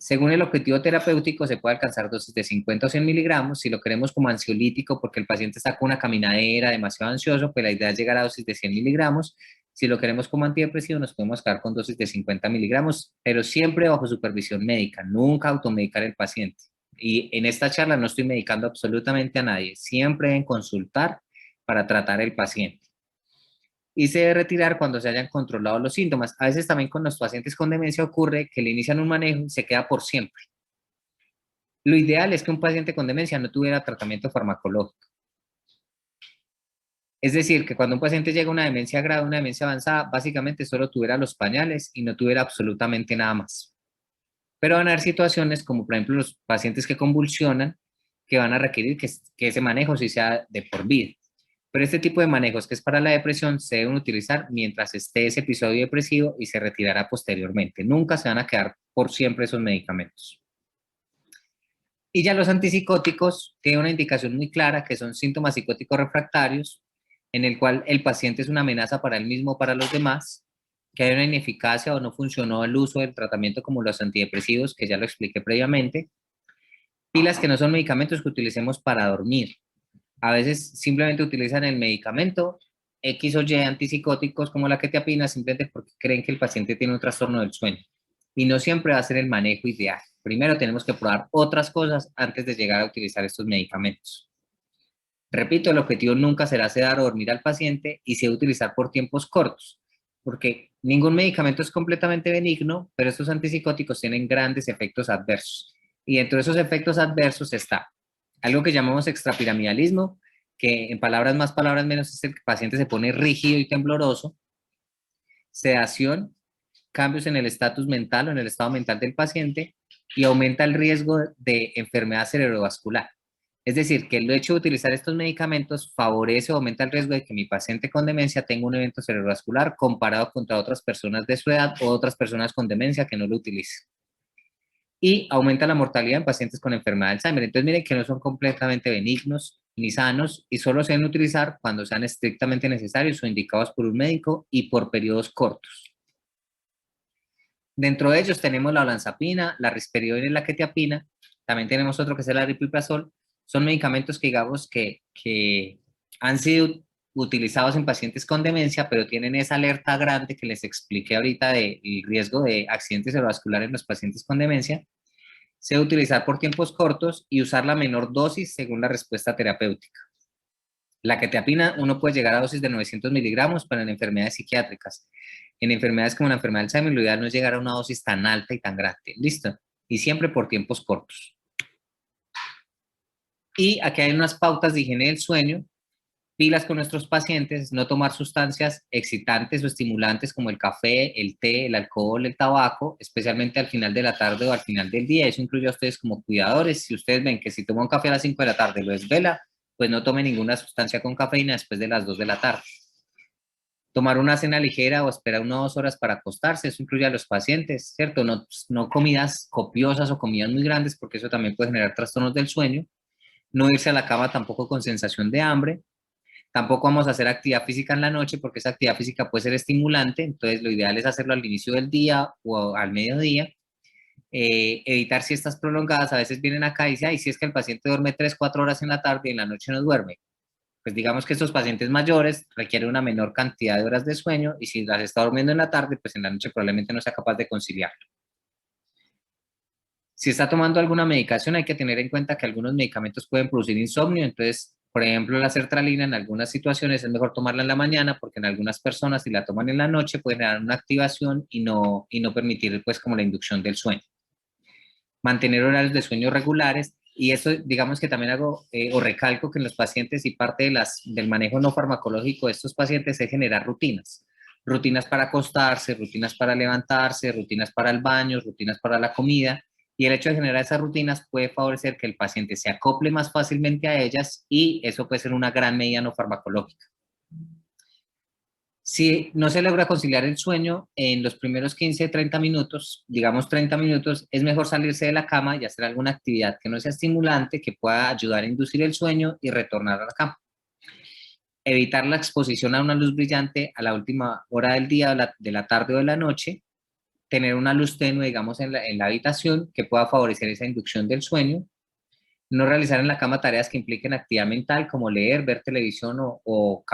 S3: Según el objetivo terapéutico, se puede alcanzar dosis de 50 o 100 miligramos. Si lo queremos como ansiolítico, porque el paciente está con una caminadera demasiado ansioso, pues la idea es llegar a dosis de 100 miligramos. Si lo queremos como antidepresivo, nos podemos quedar con dosis de 50 miligramos, pero siempre bajo supervisión médica, nunca automedicar el paciente. Y en esta charla no estoy medicando absolutamente a nadie, siempre deben consultar para tratar el paciente. Y se debe retirar cuando se hayan controlado los síntomas. A veces también con los pacientes con demencia ocurre que le inician un manejo y se queda por siempre. Lo ideal es que un paciente con demencia no tuviera tratamiento farmacológico. Es decir, que cuando un paciente llega a una demencia grave, una demencia avanzada, básicamente solo tuviera los pañales y no tuviera absolutamente nada más. Pero van a haber situaciones como, por ejemplo, los pacientes que convulsionan, que van a requerir que ese manejo sí sea de por vida. Pero este tipo de manejos que es para la depresión se deben utilizar mientras esté ese episodio depresivo y se retirará posteriormente. Nunca se van a quedar por siempre esos medicamentos. Y ya los antipsicóticos tienen una indicación muy clara que son síntomas psicóticos refractarios, en el cual el paciente es una amenaza para él mismo o para los demás, que hay una ineficacia o no funcionó el uso del tratamiento como los antidepresivos, que ya lo expliqué previamente, y las que no son medicamentos que utilicemos para dormir. A veces simplemente utilizan el medicamento X o Y antipsicóticos como la quetiapina simplemente porque creen que el paciente tiene un trastorno del sueño. Y no siempre va a ser el manejo ideal. Primero tenemos que probar otras cosas antes de llegar a utilizar estos medicamentos. Repito, el objetivo nunca será sedar o dormir al paciente y se debe utilizar por tiempos cortos, porque ningún medicamento es completamente benigno, pero estos antipsicóticos tienen grandes efectos adversos. Y dentro de esos efectos adversos está algo que llamamos extrapiramidalismo, que en palabras más, palabras menos, es el paciente se pone rígido y tembloroso, sedación, cambios en el estatus mental o en el estado mental del paciente y aumenta el riesgo de enfermedad cerebrovascular. Es decir, que el hecho de utilizar estos medicamentos favorece o aumenta el riesgo de que mi paciente con demencia tenga un evento cerebrovascular comparado contra otras personas de su edad o otras personas con demencia que no lo utilicen. Y aumenta la mortalidad en pacientes con enfermedad de Alzheimer. Entonces miren que no son completamente benignos ni sanos y solo se deben utilizar cuando sean estrictamente necesarios o indicados por un médico y por periodos cortos. Dentro de ellos tenemos la olanzapina, la risperidona y la quetiapina. También tenemos otro que es el aripiprazol, son medicamentos que digamos que han sido utilizados en pacientes con demencia, pero tienen esa alerta grande que les expliqué ahorita del riesgo de accidente cerebrovascular en los pacientes con demencia. Se debe utilizar por tiempos cortos y usar la menor dosis según la respuesta terapéutica. La quetiapina, uno puede llegar a dosis de 900 miligramos para en enfermedades psiquiátricas. En enfermedades como la enfermedad de Alzheimer, lo ideal no es llegar a una dosis tan alta y tan grande. ¿Listo? Y siempre por tiempos cortos. Y aquí hay unas pautas de higiene del sueño, pilas con nuestros pacientes, no tomar sustancias excitantes o estimulantes como el café, el té, el alcohol, el tabaco, especialmente al final de la tarde o al final del día. Eso incluye a ustedes como cuidadores. Si ustedes ven que si toman un café a las 5 de la tarde lo desvela, pues no tome ninguna sustancia con cafeína después de las 2 de la tarde. Tomar una cena ligera o esperar 1 o 2 horas para acostarse, eso incluye a los pacientes, ¿cierto? No comidas copiosas o comidas muy grandes, porque eso también puede generar trastornos del sueño. No irse a la cama tampoco con sensación de hambre. Tampoco vamos a hacer actividad física en la noche, porque esa actividad física puede ser estimulante, entonces lo ideal es hacerlo al inicio del día o al mediodía. Evitar siestas prolongadas, a veces vienen acá y dicen, ay, si es que el paciente duerme 3, 4 horas en la tarde y en la noche no duerme. Pues digamos que estos pacientes mayores requieren una menor cantidad de horas de sueño y si las está durmiendo en la tarde, pues en la noche probablemente no sea capaz de conciliarlo. Si está tomando alguna medicación, hay que tener en cuenta que algunos medicamentos pueden producir insomnio, entonces, por ejemplo, la sertralina en algunas situaciones es mejor tomarla en la mañana porque en algunas personas si la toman en la noche pueden dar una activación y no permitir pues como la inducción del sueño. Mantener horarios de sueño regulares y eso digamos que también hago o recalco que en los pacientes y parte del manejo no farmacológico de estos pacientes es generar rutinas. Rutinas para acostarse, rutinas para levantarse, rutinas para el baño, rutinas para la comida. Y el hecho de generar esas rutinas puede favorecer que el paciente se acople más fácilmente a ellas y eso puede ser una gran medida no farmacológica. Si no se logra conciliar el sueño en los primeros 15, 30 minutos, digamos 30 minutos, es mejor salirse de la cama y hacer alguna actividad que no sea estimulante, que pueda ayudar a inducir el sueño y retornar a la cama. Evitar la exposición a una luz brillante a la última hora del día, de la tarde o de la noche. Tener una luz tenue, digamos, en la habitación que pueda favorecer esa inducción del sueño. No realizar en la cama tareas que impliquen actividad mental como leer, ver televisión o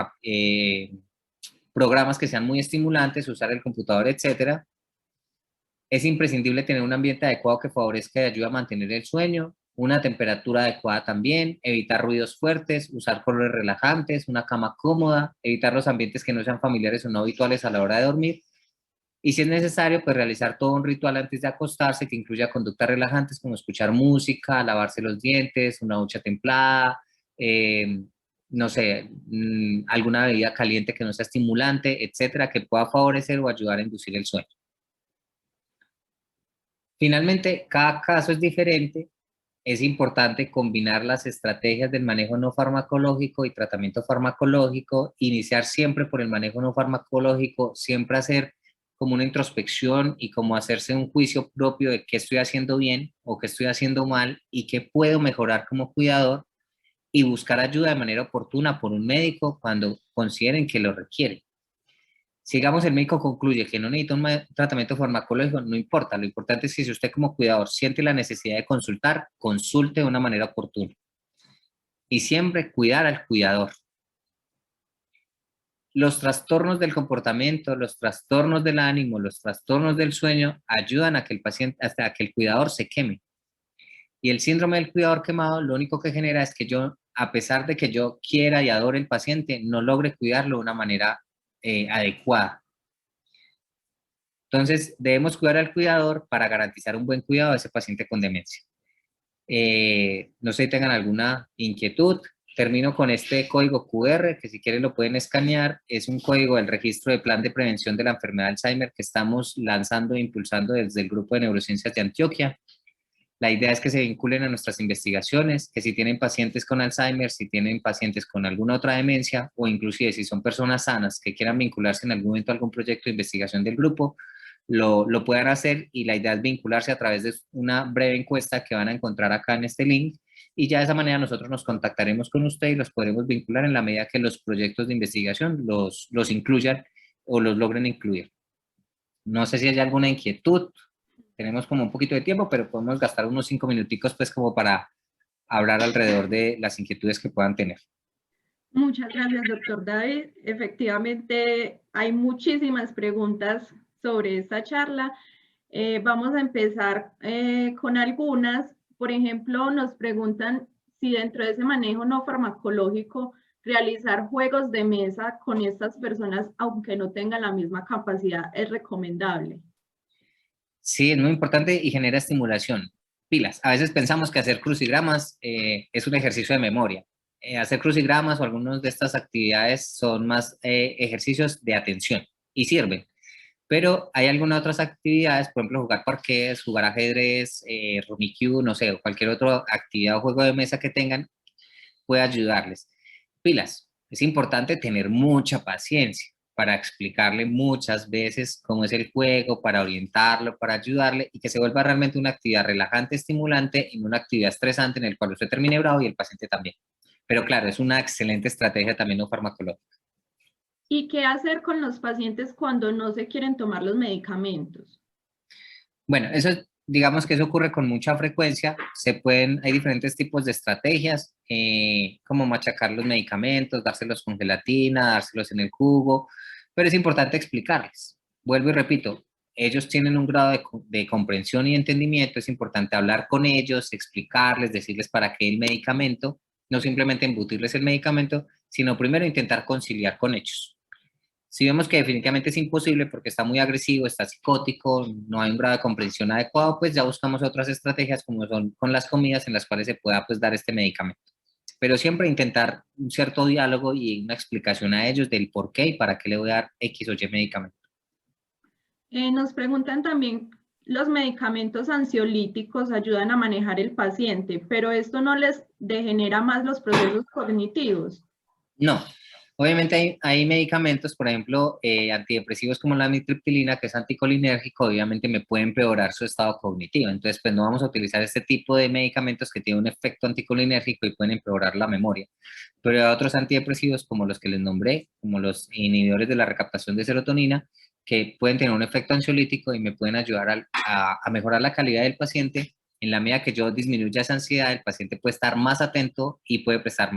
S3: programas que sean muy estimulantes, usar el computador, etc. Es imprescindible tener un ambiente adecuado que favorezca y ayude a mantener el sueño, una temperatura adecuada también, evitar ruidos fuertes, usar colores relajantes, una cama cómoda, evitar los ambientes que no sean familiares o no habituales a la hora de dormir. Y si es necesario, pues realizar todo un ritual antes de acostarse que incluya conductas relajantes como escuchar música, lavarse los dientes, una ducha templada, no sé, alguna bebida caliente que no sea estimulante, etcétera, que pueda favorecer o ayudar a inducir el sueño. Finalmente, cada caso es diferente. Es importante combinar las estrategias del manejo no farmacológico y tratamiento farmacológico, iniciar siempre por el manejo no farmacológico, siempre hacer como una introspección y como hacerse un juicio propio de qué estoy haciendo bien o qué estoy haciendo mal y qué puedo mejorar como cuidador y buscar ayuda de manera oportuna por un médico cuando consideren que lo requiere. Si digamos el médico concluye que no necesita un tratamiento farmacológico, no importa, lo importante es que si usted como cuidador siente la necesidad de consultar, consulte de una manera oportuna. Y siempre cuidar al cuidador. Los trastornos del comportamiento, los trastornos del ánimo, los trastornos del sueño ayudan a que el paciente, hasta que el cuidador se queme. Y el síndrome del cuidador quemado lo único que genera es que yo, a pesar de que yo quiera y adore al paciente, no logre cuidarlo de una manera adecuada. Entonces, debemos cuidar al cuidador para garantizar un buen cuidado de ese paciente con demencia. No sé si tengan alguna inquietud. Termino con este código QR, que si quieren lo pueden escanear. Es un código del registro de plan de prevención de la enfermedad de Alzheimer que estamos lanzando e impulsando desde el Grupo de Neurociencias de Antioquia. La idea es que se vinculen a nuestras investigaciones, que si tienen pacientes con Alzheimer, si tienen pacientes con alguna otra demencia, o inclusive si son personas sanas que quieran vincularse en algún momento a algún proyecto de investigación del grupo, lo puedan hacer y la idea es vincularse a través de una breve encuesta que van a encontrar acá en este link y ya de esa manera nosotros nos contactaremos con usted y los podremos vincular en la medida que los proyectos de investigación los incluyan o los logren incluir. No sé si hay alguna inquietud, tenemos como un poquito de tiempo, pero podemos gastar unos 5 minuticos pues como para hablar alrededor de las inquietudes que puedan tener.
S4: Muchas gracias, doctor David. Efectivamente, hay muchísimas preguntas sobre esta charla. Vamos a empezar con algunas. Por ejemplo, nos preguntan si dentro de ese manejo no farmacológico realizar juegos de mesa con estas personas, aunque no tengan la misma capacidad, es recomendable.
S3: Sí, es muy importante y genera estimulación. Pilas. A veces pensamos que hacer crucigramas es un ejercicio de memoria. Hacer crucigramas o algunas de estas actividades son más ejercicios de atención y sirven. Pero hay algunas otras actividades, por ejemplo, jugar parqués, jugar ajedrez, Rummikub, no sé, o cualquier otra actividad o juego de mesa que tengan, puede ayudarles. Pilas, es importante tener mucha paciencia para explicarle muchas veces cómo es el juego, para orientarlo, para ayudarle y que se vuelva realmente una actividad relajante, estimulante y no una actividad estresante en el cual usted termine bravo y el paciente también. Pero claro, es una excelente estrategia también no farmacológica.
S4: ¿Y qué hacer con los pacientes cuando no se quieren tomar los medicamentos?
S3: Bueno, eso digamos que eso ocurre con mucha frecuencia. Hay diferentes tipos de estrategias, como machacar los medicamentos, dárselos con gelatina, dárselos en el jugo, pero es importante explicarles. Vuelvo y repito, ellos tienen un grado de comprensión y entendimiento, es importante hablar con ellos, explicarles, decirles para qué el medicamento, no simplemente embutirles el medicamento, sino primero intentar conciliar con ellos. Si vemos que definitivamente es imposible porque está muy agresivo, está psicótico, no hay un grado de comprensión adecuado, pues ya buscamos otras estrategias como son con las comidas en las cuales se pueda pues dar este medicamento. Pero siempre intentar un cierto diálogo y una explicación a ellos del por qué y para qué le voy a dar X o Y medicamento.
S4: Nos preguntan también, los medicamentos ansiolíticos ayudan a manejar el paciente, pero esto no les degenera más los procesos cognitivos.
S3: No, obviamente hay medicamentos, por ejemplo, antidepresivos como la amitriptilina, que es anticolinérgico, obviamente me puede empeorar su estado cognitivo. Entonces, pues no vamos a utilizar este tipo de medicamentos que tienen un efecto anticolinérgico y pueden empeorar la memoria. Pero hay otros antidepresivos como los que les nombré, como los inhibidores de la recaptación de serotonina, que pueden tener un efecto ansiolítico y me pueden ayudar a mejorar la calidad del paciente. En la medida que yo disminuya esa ansiedad, el paciente puede estar más atento y puede prestar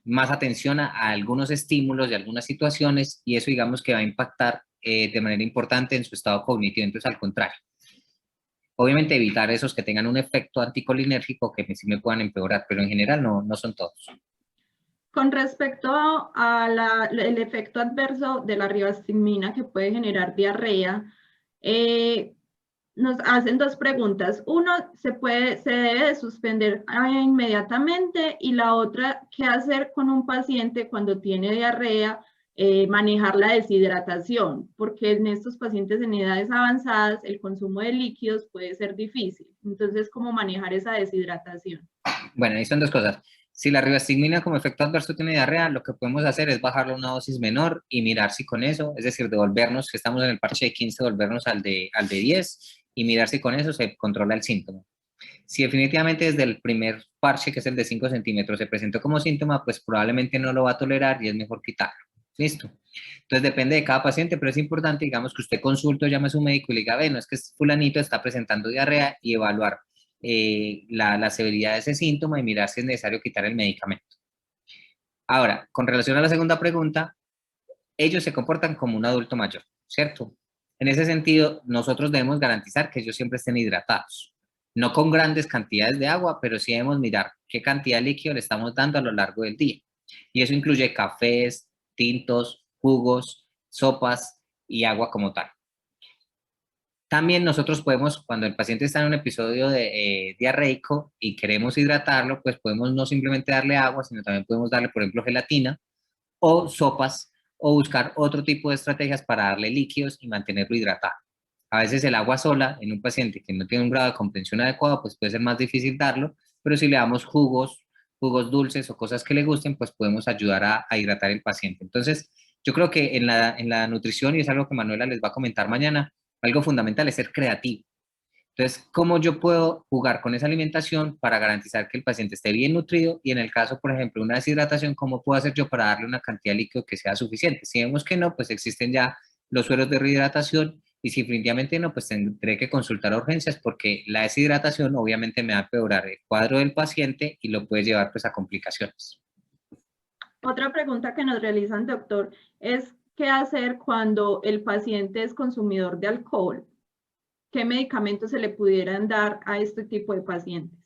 S3: más atención a algunos estímulos y algunas situaciones y eso digamos que va a impactar de manera importante en su estado cognitivo. Entonces, al contrario, obviamente evitar esos que tengan un efecto anticolinérgico que sí me puedan empeorar, pero en general no son todos.
S4: Con respecto al efecto adverso de la ribastigmina que puede generar diarrea, nos hacen dos preguntas. Uno, se debe de suspender inmediatamente y la otra, ¿qué hacer con un paciente cuando tiene diarrea? Manejar la deshidratación, porque en estos pacientes en edades avanzadas el consumo de líquidos puede ser difícil. Entonces, ¿cómo manejar esa deshidratación?
S3: Bueno, ahí son dos cosas. Si la ribastigmina como efecto adverso tiene diarrea, lo que podemos hacer es bajarle a una dosis menor y mirar si con eso, es decir, devolvernos, que estamos en el parche de 15, devolvernos al de 10 y mirar si con eso se controla el síntoma. Si definitivamente desde el primer parche, que es el de 5 centímetros, se presentó como síntoma, pues probablemente no lo va a tolerar y es mejor quitarlo. ¿Listo? Entonces depende de cada paciente, pero es importante, digamos, que usted consulte o llame a su médico y le diga, bueno, es que fulanito está presentando diarrea y evaluar la severidad de ese síntoma y mirar si es necesario quitar el medicamento. Ahora, con relación a la segunda pregunta, ellos se comportan como un adulto mayor, ¿cierto? En ese sentido, nosotros debemos garantizar que ellos siempre estén hidratados. No con grandes cantidades de agua, pero sí debemos mirar qué cantidad de líquido le estamos dando a lo largo del día. Y eso incluye cafés, tintos, jugos, sopas y agua como tal. También nosotros podemos, cuando el paciente está en un episodio de diarreico y queremos hidratarlo, pues podemos no simplemente darle agua, sino también podemos darle, por ejemplo, gelatina o sopas o buscar otro tipo de estrategias para darle líquidos y mantenerlo hidratado. A veces el agua sola en un paciente que no tiene un grado de comprensión adecuado, pues puede ser más difícil darlo, pero si le damos jugos dulces o cosas que le gusten, pues podemos ayudar a hidratar el paciente. Entonces, yo creo que en la nutrición, y es algo que Manuela les va a comentar mañana, algo fundamental es ser creativo. Entonces, ¿cómo yo puedo jugar con esa alimentación para garantizar que el paciente esté bien nutrido? Y en el caso, por ejemplo, una deshidratación, ¿cómo puedo hacer yo para darle una cantidad de líquido que sea suficiente? Si vemos que no, pues existen ya los sueros de rehidratación y si definitivamente no, pues tendré que consultar a urgencias porque la deshidratación obviamente me va a empeorar el cuadro del paciente y lo puede llevar pues a complicaciones.
S4: Otra pregunta que nos realizan, doctor, es ¿qué hacer cuando el paciente es consumidor de alcohol? ¿Qué medicamentos se le pudieran dar a este tipo de pacientes?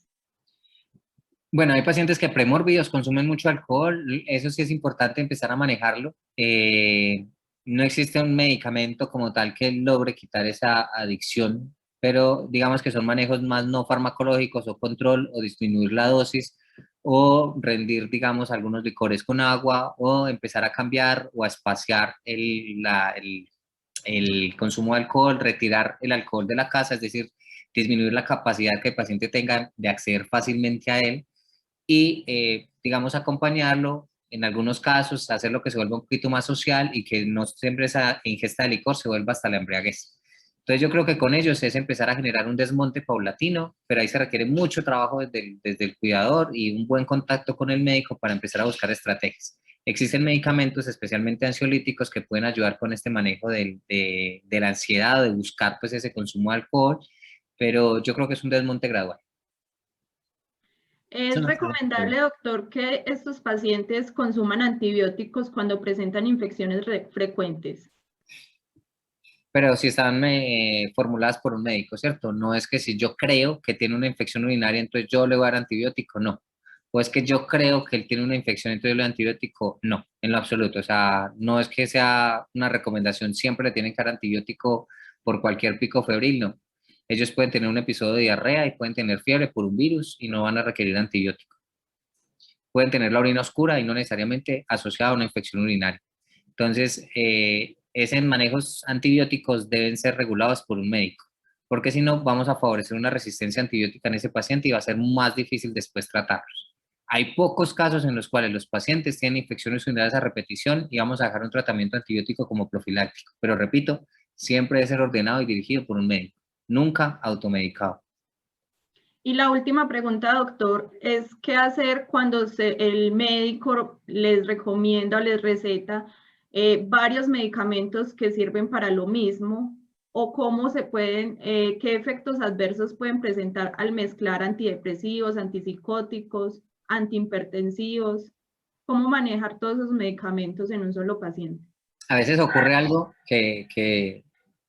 S3: Bueno, hay pacientes que premórbidos consumen mucho alcohol, eso sí es importante empezar a manejarlo. No existe un medicamento como tal que logre quitar esa adicción, pero digamos que son manejos más no farmacológicos o control o disminuir la dosis o rendir, digamos, algunos licores con agua o empezar a cambiar o a espaciar el consumo de alcohol, retirar el alcohol de la casa, es decir, disminuir la capacidad que el paciente tenga de acceder fácilmente a él y, digamos, acompañarlo, en algunos casos, hacer lo que se vuelva un poquito más social y que no siempre esa ingesta de licor se vuelva hasta la embriaguez. Entonces yo creo que con ellos es empezar a generar un desmonte paulatino, pero ahí se requiere mucho trabajo desde el cuidador y un buen contacto con el médico para empezar a buscar estrategias. Existen medicamentos, especialmente ansiolíticos, que pueden ayudar con este manejo de la ansiedad, de buscar pues ese consumo de alcohol, pero yo creo que es un desmonte gradual.
S4: ¿Es recomendable, doctor, que estos pacientes consuman antibióticos cuando presentan infecciones frecuentes?
S3: Pero si están formuladas por un médico, ¿cierto? No es que si yo creo que tiene una infección urinaria, entonces yo le voy a dar antibiótico, no. O es que yo creo que él tiene una infección, entonces yo le doy antibiótico, no, en lo absoluto. O sea, no es que sea una recomendación, siempre le tienen que dar antibiótico por cualquier pico febril, no. Ellos pueden tener un episodio de diarrea y pueden tener fiebre por un virus y no van a requerir antibiótico. Pueden tener la orina oscura y no necesariamente asociada a una infección urinaria. Entonces, esos manejos antibióticos deben ser regulados por un médico, porque si no, vamos a favorecer una resistencia antibiótica en ese paciente y va a ser más difícil después tratarlos. Hay pocos casos en los cuales los pacientes tienen infecciones urinarias a repetición y vamos a dejar un tratamiento antibiótico como profiláctico, pero repito, siempre debe ser ordenado y dirigido por un médico, nunca automedicado.
S4: Y la última pregunta, doctor, es ¿qué hacer cuando el médico les recomienda o les receta varios medicamentos que sirven para lo mismo? ¿O cómo se pueden, qué efectos adversos pueden presentar al mezclar antidepresivos, antipsicóticos, antihipertensivos? ¿Cómo manejar todos esos medicamentos en un solo paciente?
S3: A veces ocurre algo que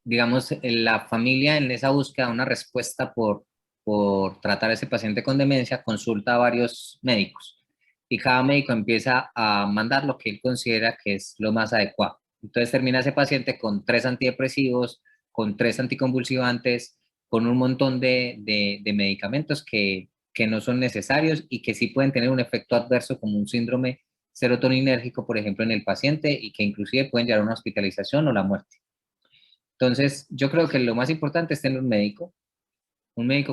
S3: digamos, la familia en esa búsqueda de una respuesta por tratar a ese paciente con demencia, consulta a varios médicos y cada médico empieza a mandar lo que él considera que es lo más adecuado. Entonces termina ese paciente con 3 antidepresivos, con 3 anticonvulsivantes, con un montón de medicamentos que no son necesarios y que sí pueden tener un efecto adverso como un síndrome serotoninérgico, por ejemplo, en el paciente y que inclusive pueden llevar a una hospitalización o la muerte. Entonces, yo creo que lo más importante es tener un médico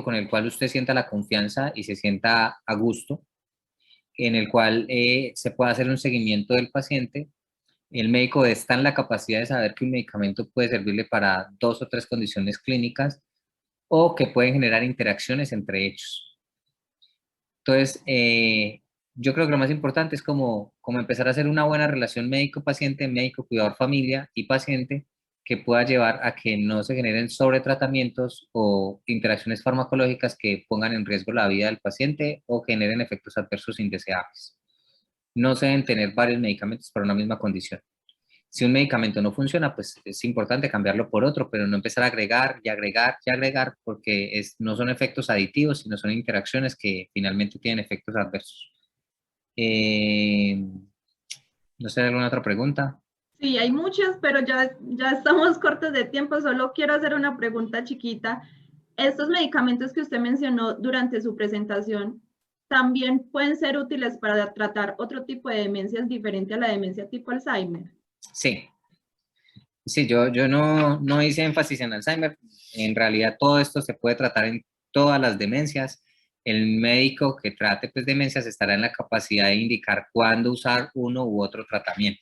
S3: con el cual usted sienta la confianza y se sienta a gusto, en el cual se pueda hacer un seguimiento del paciente. El médico está en la capacidad de saber que un medicamento puede servirle para 2 o 3 condiciones clínicas o que pueden generar interacciones entre ellos. Entonces, yo creo que lo más importante es como empezar a hacer una buena relación médico-paciente, médico-cuidador-familia y paciente, que pueda llevar a que no se generen sobretratamientos o interacciones farmacológicas que pongan en riesgo la vida del paciente o generen efectos adversos indeseables. No se deben tener varios medicamentos para una misma condición. Si un medicamento no funciona, pues es importante cambiarlo por otro, pero no empezar a agregar y agregar y agregar, porque no son efectos aditivos, sino son interacciones que finalmente tienen efectos adversos. No sé, ¿alguna otra pregunta?
S4: Sí, hay muchas, pero ya estamos cortos de tiempo. Solo quiero hacer una pregunta chiquita. Estos medicamentos que usted mencionó durante su presentación también pueden ser útiles para tratar otro tipo de demencias diferente a la demencia tipo Alzheimer.
S3: Sí. Sí, yo no hice énfasis en Alzheimer. En realidad todo esto se puede tratar en todas las demencias. El médico que trate pues, demencias estará en la capacidad de indicar cuándo usar uno u otro tratamiento.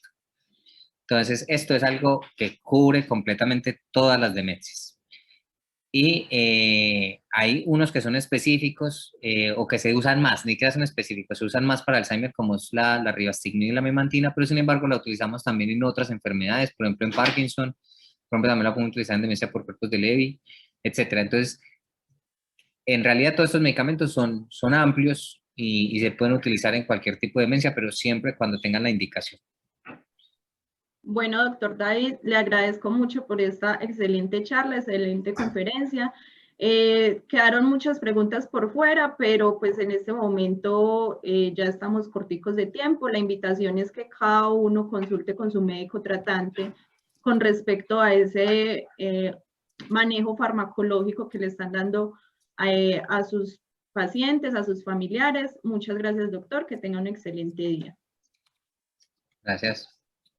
S3: Entonces, esto es algo que cubre completamente todas las demencias. Y hay unos que son específicos o que se usan más, ni siquiera son específicos, se usan más para Alzheimer como es la rivastigmina y la memantina, pero sin embargo la utilizamos también en otras enfermedades, por ejemplo en Parkinson, por ejemplo, también la pueden utilizar en demencia por cuerpos de Levy, etcétera. Entonces, en realidad todos estos medicamentos son amplios y se pueden utilizar en cualquier tipo de demencia, pero siempre cuando tengan la indicación.
S4: Bueno, doctor David, le agradezco mucho por esta excelente charla, excelente conferencia. Quedaron muchas preguntas por fuera, pero pues en este momento ya estamos corticos de tiempo. La invitación es que cada uno consulte con su médico tratante con respecto a ese manejo farmacológico que le están dando a sus pacientes, a sus familiares. Muchas gracias, doctor. Que tenga un excelente día.
S3: Gracias.